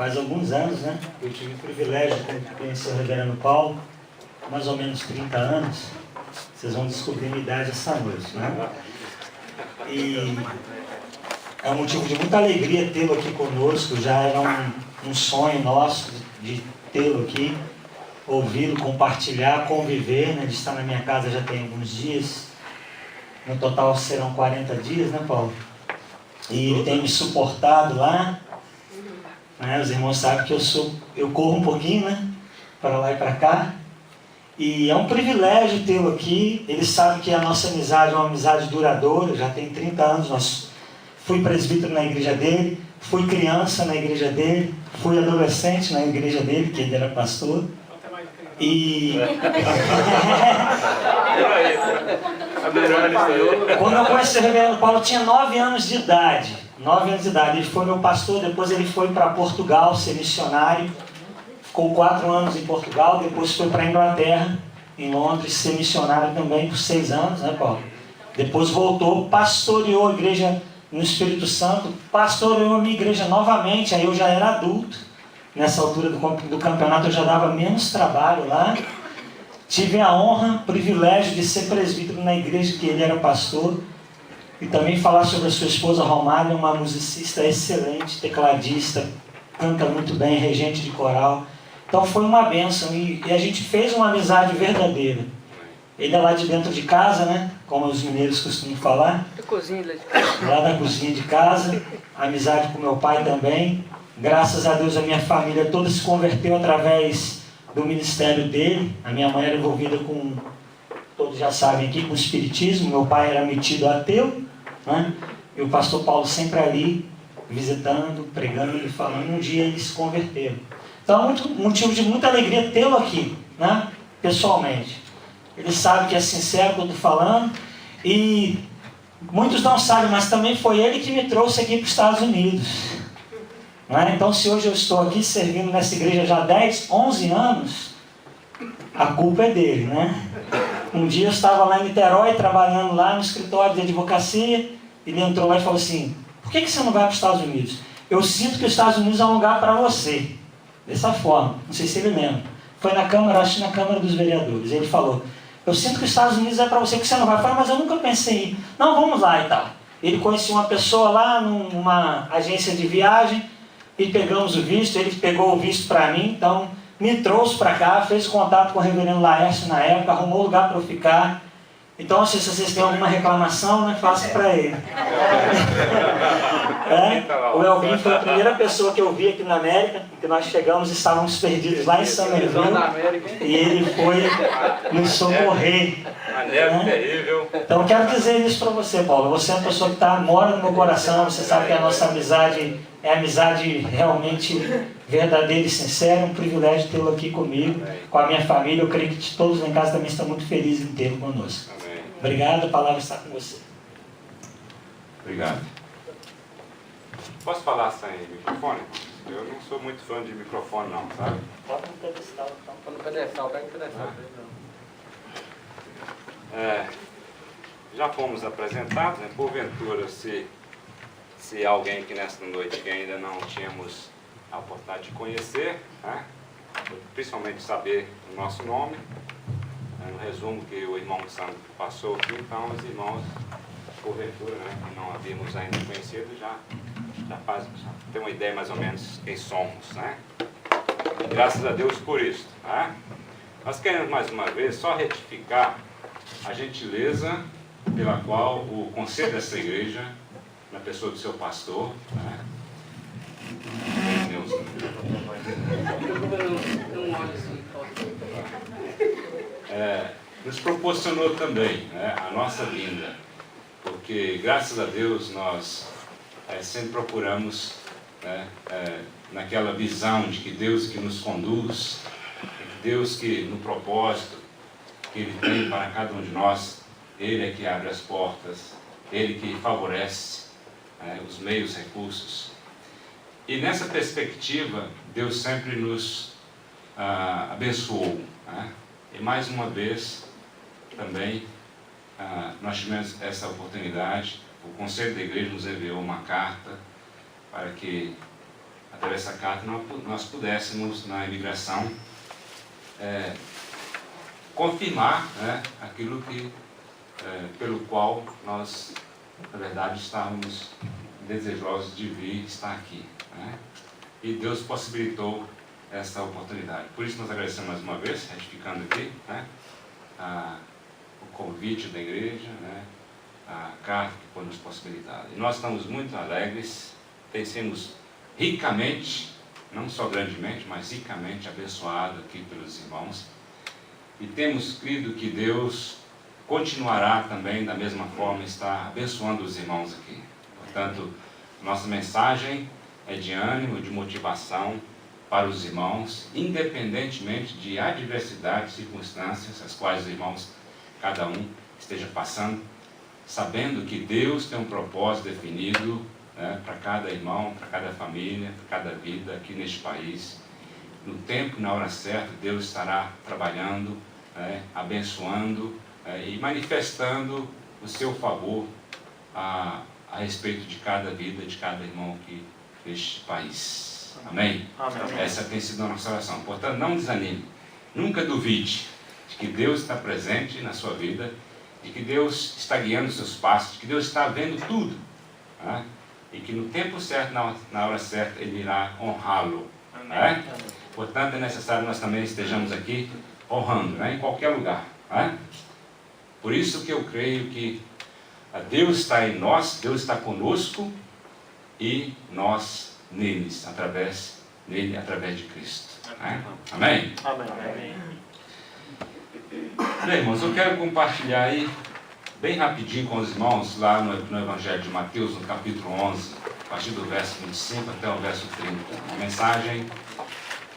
Faz alguns anos, né? Eu tive o privilégio de conhecer o reverendo Paulo, mais ou menos 30 anos. Vocês vão descobrir a minha idade essa noite, né? E é um motivo de muita alegria tê-lo aqui conosco. Já era um sonho nosso de tê-lo aqui, ouvi-lo, compartilhar, conviver, né? De estar na minha casa já tem alguns dias. No total serão 40 dias, né, Paulo? E ele tem me suportado lá. Né? Os irmãos sabem que eu corro um pouquinho, né? Para lá e para cá. E é um privilégio tê-lo aqui. Ele sabe que a nossa amizade é uma amizade duradoura. Já tem 30 anos. Fui presbítero na igreja dele. Fui criança na igreja dele. Fui adolescente na igreja dele, que ele era pastor. E quando eu conheci o reverendo Paulo, eu tinha 9 anos de idade. 9 anos de idade. Ele foi meu pastor, depois ele foi para Portugal ser missionário. Ficou 4 anos em Portugal, depois foi para a Inglaterra, em Londres, ser missionário também por 6 anos, né, Paulo? Depois voltou, pastoreou a igreja no Espírito Santo, pastoreou a minha igreja novamente, aí eu já era adulto. Nessa altura do campeonato eu já dava menos trabalho lá. Tive a honra, o privilégio de ser presbítero na igreja que ele era pastor. E também falar sobre a sua esposa Romária, uma musicista excelente, tecladista, canta muito bem, regente de coral. Então foi uma bênção e a gente fez uma amizade verdadeira. Ele é lá de dentro de casa, né? Como os mineiros costumam falar. Da cozinha lá de casa. Lá da cozinha de casa. Amizade com meu pai também. Graças a Deus a minha família toda se converteu através do ministério dele. A minha mãe era envolvida com, todos já sabem aqui, com o espiritismo. Meu pai era metido ateu, né? E o pastor Paulo sempre ali, visitando, pregando e falando. Um dia eles se converteram. Então é motivo de muita alegria tê-lo aqui, né? Pessoalmente. Ele sabe que é sincero o que eu estou falando. E muitos não sabem, mas também foi ele que me trouxe aqui para os Estados Unidos. Então, se hoje eu estou aqui servindo nessa igreja já há 10, 11 anos, a culpa é dele, né? Um dia eu estava lá em Niterói, trabalhando lá no escritório de advocacia, ele entrou lá e falou assim: por que você não vai para os Estados Unidos? Eu sinto que os Estados Unidos é um lugar para você. Dessa forma, não sei se ele lembra. Foi na Câmara, acho que na Câmara dos Vereadores. Ele falou: eu sinto que os Estados Unidos é para você, que você não vai. Eu falei: mas eu nunca pensei em ir. Não, vamos lá e tal. Ele conhecia uma pessoa lá numa agência de viagem, e pegamos o visto, ele pegou o visto para mim, então me trouxe para cá, fez contato com o reverendo Laércio na época, arrumou lugar para eu ficar. Então, se vocês têm alguma reclamação, né, faça para ele. O Elvin foi a primeira pessoa que eu vi aqui na América, que nós chegamos e estávamos perdidos lá em Somerville, e ele foi nos socorrer. Terrível. Então, eu quero dizer isso para você, Paulo. Você é uma pessoa que mora no meu coração, você sabe que a nossa amizade é amizade realmente verdadeira e sincera. É um privilégio tê-lo aqui comigo, com a minha família. Eu creio que todos lá em casa também estão muito felizes em tê-lo conosco. Amém. Obrigado, a palavra está com você. Obrigado. Posso falar sem microfone? Eu não sou muito fã de microfone não, sabe? Bota no pedestal, então. Tá no pedestal, pega o pedestal. Já fomos apresentados, né? Porventura, se alguém que nesta noite que ainda não tínhamos a oportunidade de conhecer, né? Principalmente saber o nosso nome, no resumo que o irmão Sandro passou aqui, então os irmãos, porventura, né, que não havíamos ainda conhecido, já tem uma ideia mais ou menos quem somos, né? Graças a Deus por isso, né? Nós queremos mais uma vez só retificar a gentileza pela qual o conselho dessa igreja, na pessoa do seu pastor, né, nos proporcionou também, né, a nossa vinda, porque graças a Deus nós sempre procuramos, né, naquela visão de que Deus que nos conduz, Deus que no propósito que Ele tem para cada um de nós, Ele é que abre as portas, Ele que favorece os meios, recursos. E nessa perspectiva, Deus sempre nos abençoou, né? E mais uma vez, também, nós tivemos essa oportunidade. O Conselho da Igreja nos enviou uma carta para que através dessa carta, nós pudéssemos, na imigração, confirmar, né, aquilo que, pelo qual nós, na verdade, estávamos desejosos de vir estar aqui, né? E Deus possibilitou essa oportunidade. Por isso nós agradecemos mais uma vez, retificando aqui, né, o convite da igreja, né, a carta que foi nos possibilitada. E nós estamos muito alegres, temos ricamente, não só grandemente, mas ricamente abençoado aqui pelos irmãos. E temos crido que Deus continuará também da mesma forma, está abençoando os irmãos aqui. Portanto, nossa mensagem é de ânimo, de motivação para os irmãos, independentemente de adversidades, circunstâncias, as quais os irmãos, cada um, esteja passando, sabendo que Deus tem um propósito definido, né, para cada irmão, para cada família, para cada vida aqui neste país. No tempo e na hora certa, Deus estará trabalhando, né, abençoando e manifestando o seu favor a respeito de cada vida, de cada irmão aqui neste país. Amém? Amém. Essa tem sido a nossa oração. Portanto, não desanime. Nunca duvide de que Deus está presente na sua vida, de que Deus está guiando os seus passos, de que Deus está vendo tudo, né? E que no tempo certo, na hora certa, Ele irá honrá-lo. Né? Portanto, é necessário que nós também estejamos aqui honrando, né, em qualquer lugar. Né? Por isso que eu creio que Deus está em nós, Deus está conosco e nós neles, através de Cristo. Né? Amém? Amém. Bem, irmãos, eu quero compartilhar aí bem rapidinho com os irmãos lá no Evangelho de Mateus, no capítulo 11, a partir do verso 25 até o verso 30. Uma mensagem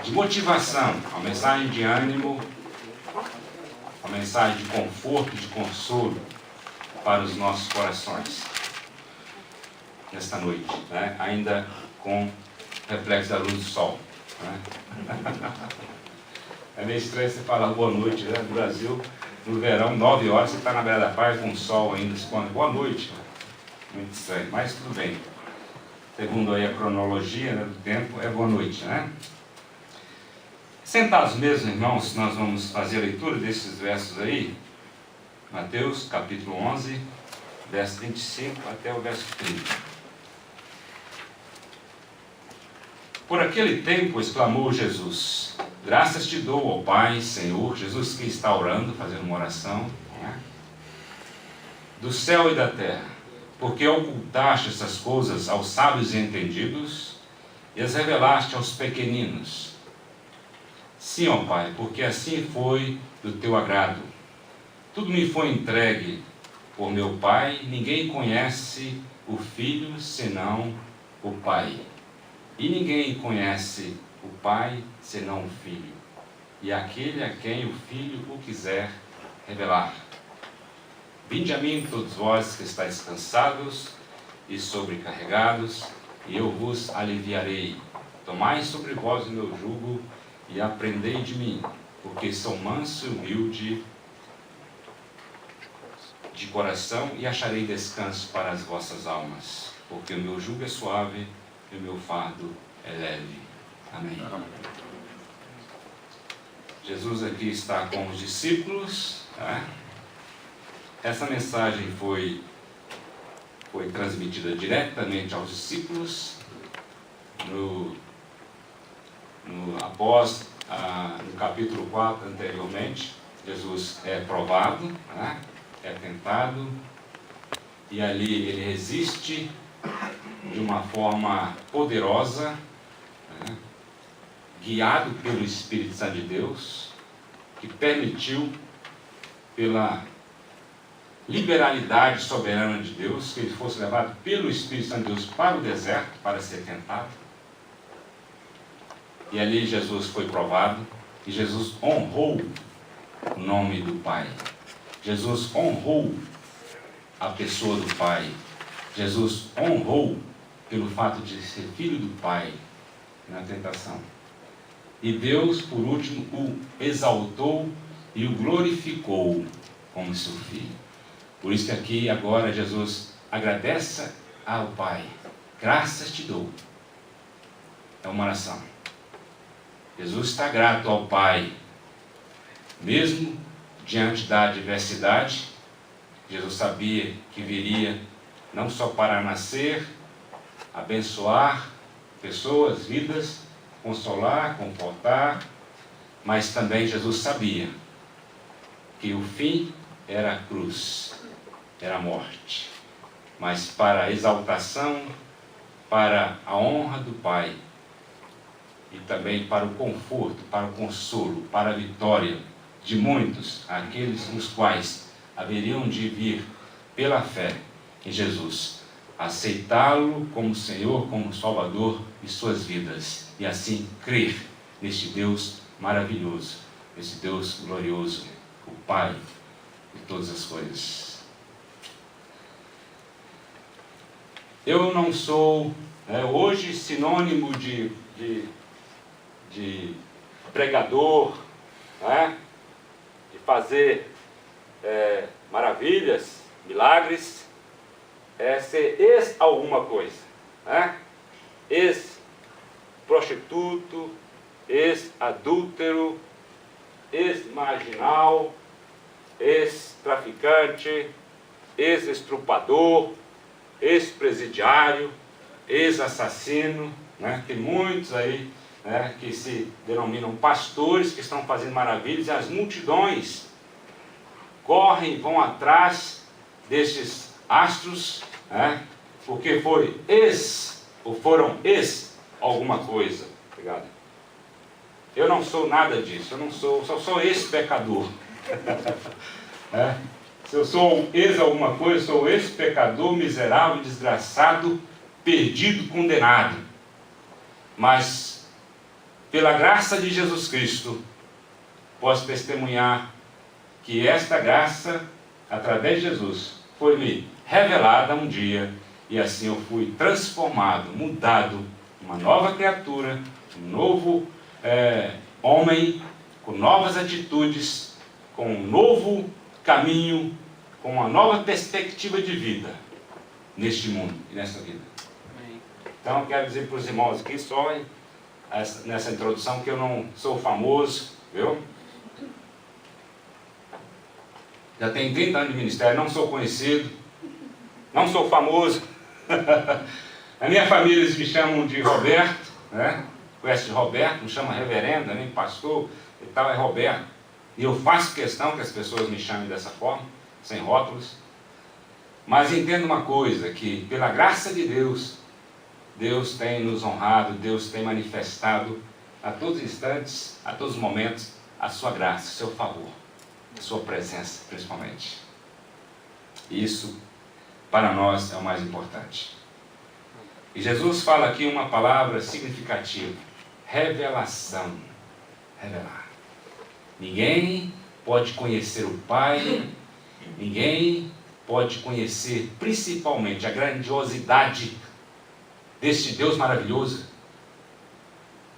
de motivação, uma mensagem de ânimo, uma mensagem de conforto, de consolo para os nossos corações nesta noite, né? Ainda com reflexo da luz do sol. Né? É meio estranho você falar boa noite, né? No Brasil, no verão, 9 horas, você está na beira da praia com o sol ainda, se pondo boa noite. Muito estranho, mas tudo bem. Segundo aí a cronologia, né, do tempo, é boa noite, né? Sentados mesmo, irmãos, nós vamos fazer a leitura desses versos aí. Mateus, capítulo 11, verso 25 até o verso 30. Por aquele tempo exclamou Jesus: graças te dou, ó Pai, Senhor, Jesus que está orando, fazendo uma oração, né, do céu e da terra, porque ocultaste essas coisas aos sábios e entendidos e as revelaste aos pequeninos. Sim, ó Pai, porque assim foi do teu agrado. Tudo me foi entregue por meu Pai, ninguém conhece o Filho senão o Pai. E ninguém conhece o Pai senão o Filho, e aquele a quem o Filho o quiser revelar. Vinde a mim todos vós que estáis cansados e sobrecarregados, e eu vos aliviarei. Tomai sobre vós o meu jugo e aprendei de mim, porque sou manso e humilde de coração, e acharei descanso para as vossas almas, porque o meu jugo é suave e o meu fardo é leve. Amém. Jesus aqui está com os discípulos, né? Essa mensagem foi transmitida diretamente aos discípulos após no capítulo 4 anteriormente. Jesus é provado, né? É tentado, e ali ele resiste de uma forma poderosa, né, guiado pelo Espírito Santo de Deus, que permitiu, pela liberalidade soberana de Deus, que ele fosse levado pelo Espírito Santo de Deus para o deserto, para ser tentado. E ali Jesus foi provado, e Jesus honrou o nome do Pai. Jesus honrou a pessoa do Pai. Jesus honrou pelo fato de ser filho do Pai na tentação. E Deus, por último, o exaltou e o glorificou como seu filho. Por isso que aqui agora Jesus agradece ao Pai. Graças te dou. é uma oração. Jesus está grato ao Pai, mesmo diante da adversidade. Jesus sabia que viria não só para nascer, abençoar pessoas, vidas, consolar, confortar, mas também Jesus sabia que o fim era a cruz, era a morte. Mas para a exaltação, para a honra do Pai, e também para o conforto, para o consolo, para a vitória de muitos, aqueles os quais haveriam de vir pela fé em Jesus, aceitá-lo como Senhor, como Salvador de suas vidas, e assim crer neste Deus maravilhoso, neste Deus glorioso, o Pai de todas as coisas. Eu não sou hoje sinônimo de pregador, de fazer maravilhas, milagres, ser ex-alguma coisa, ex-prostituto, ex-adúltero, ex-marginal, ex-traficante, ex-estrupador, ex-presidiário, ex-assassino, tem muitos aí que se denominam pastores, que estão fazendo maravilhas, e as multidões correm, vão atrás destes astros, porque foram ex alguma coisa. Obrigado. Eu não sou nada disso, só sou ex-pecador. Se eu sou ex alguma coisa, sou ex-pecador, miserável, desgraçado, perdido, condenado. Mas, pela graça de Jesus Cristo, posso testemunhar que esta graça, através de Jesus, foi-me revelada um dia, e assim eu fui transformado, mudado, uma nova criatura, um novo homem, com novas atitudes, com um novo caminho, com uma nova perspectiva de vida neste mundo e nesta vida. Então eu quero dizer para os irmãos aqui, só nessa introdução, que eu não sou famoso, viu? Já tenho 30 anos de ministério, não sou conhecido, não sou famoso. A minha família, eles me chamam de Roberto, conhece de Roberto, me chama reverendo, nem pastor e tal, é Roberto. E eu faço questão que as pessoas me chamem dessa forma, sem rótulos. Mas entenda uma coisa, que pela graça de Deus, Deus tem nos honrado, Deus tem manifestado a todos os instantes, a todos os momentos, a sua graça, o seu favor, a sua presença, principalmente. Isso, para nós, é o mais importante. E Jesus fala aqui uma palavra significativa: revelação. Revelar. Ninguém pode conhecer o Pai, ninguém pode conhecer principalmente a grandiosidade deste Deus maravilhoso.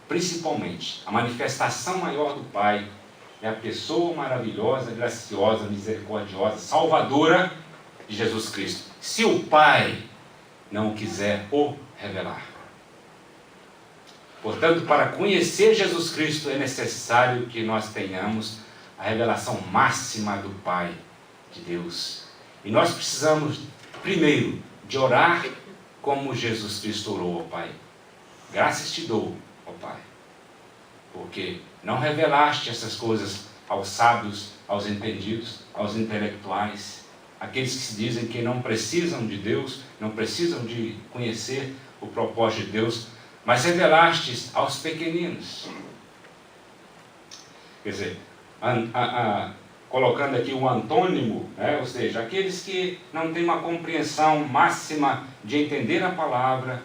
Principalmente, a manifestação maior do Pai é a pessoa maravilhosa, graciosa, misericordiosa, salvadora de Jesus Cristo, se o Pai não quiser o revelar. Portanto, para conhecer Jesus Cristo é necessário que nós tenhamos a revelação máxima do Pai, de Deus. E nós precisamos, primeiro, de orar como Jesus Cristo orou ao Pai. Graças te dou, ó Pai, porque não revelaste essas coisas aos sábios, aos entendidos, aos intelectuais, aqueles que se dizem que não precisam de Deus, não precisam de conhecer o propósito de Deus, mas revelastes aos pequeninos. Quer dizer, colocando aqui o antônimo, ou seja, aqueles que não têm uma compreensão máxima de entender a palavra,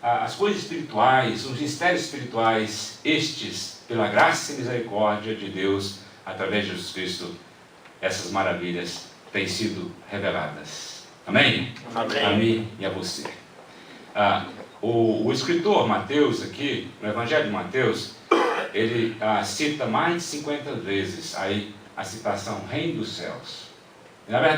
as coisas espirituais, os mistérios espirituais, estes, pela graça e misericórdia de Deus, através de Jesus Cristo, essas maravilhas têm sido reveladas. Amém? Amém. A mim e a você. O escritor Mateus aqui, no Evangelho de Mateus, ele cita mais de 50 vezes aí a citação Reino dos Céus. Na verdade,